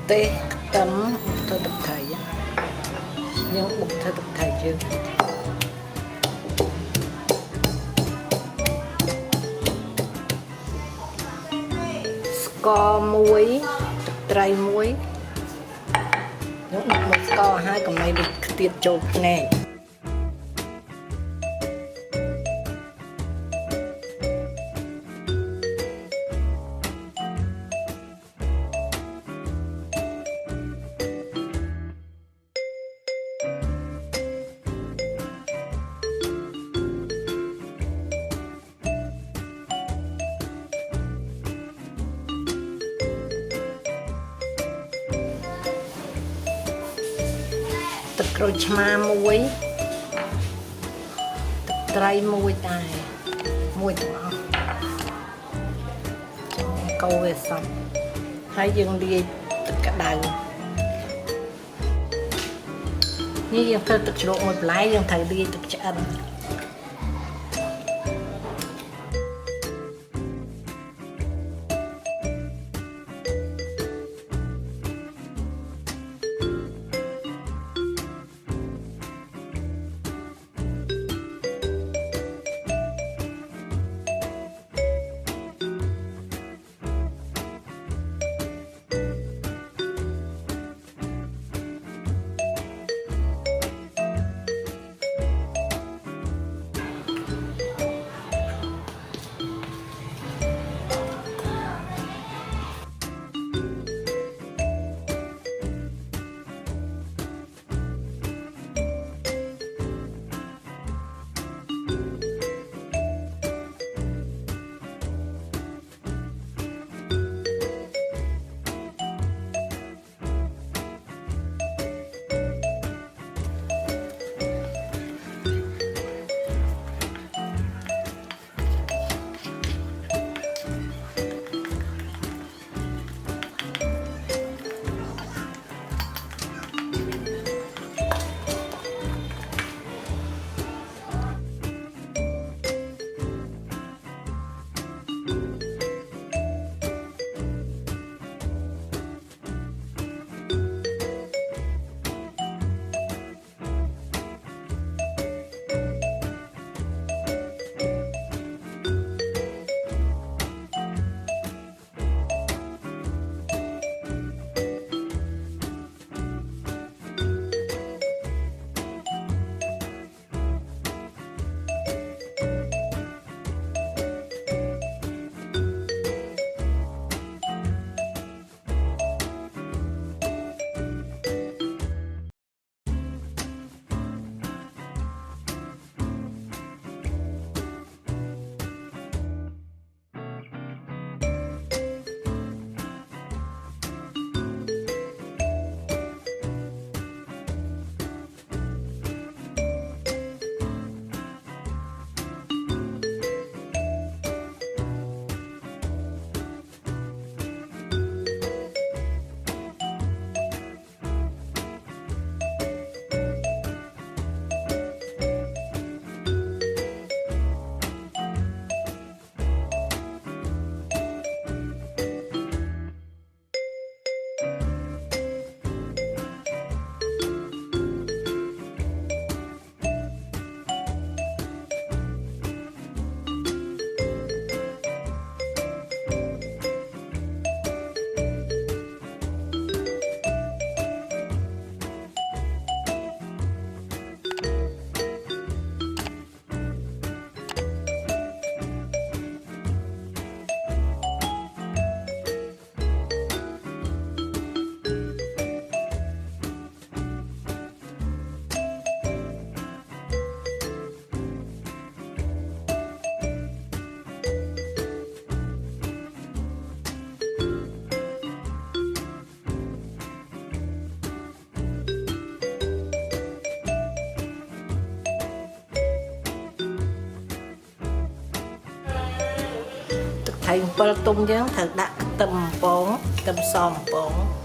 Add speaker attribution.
Speaker 1: tê tấm thôi tập thể nhưng bụng thôi tập thể chưa sco muối trai muối một sco hai còn này được tiệt chột nèទឹកក្រូចឆ្មាមួយទឹកត្រីមួយដែរមួយទាំងអស់កូរវាសប់ហើយយើងលាយទឹកក្តៅនេះយើងធ្វើទឹកជ្រក់មួយបន្លែយើងត្រូវលាយទឹកឆ្អិនThành bơ tung chứ thật đã tầm bóng tầm sòm bóng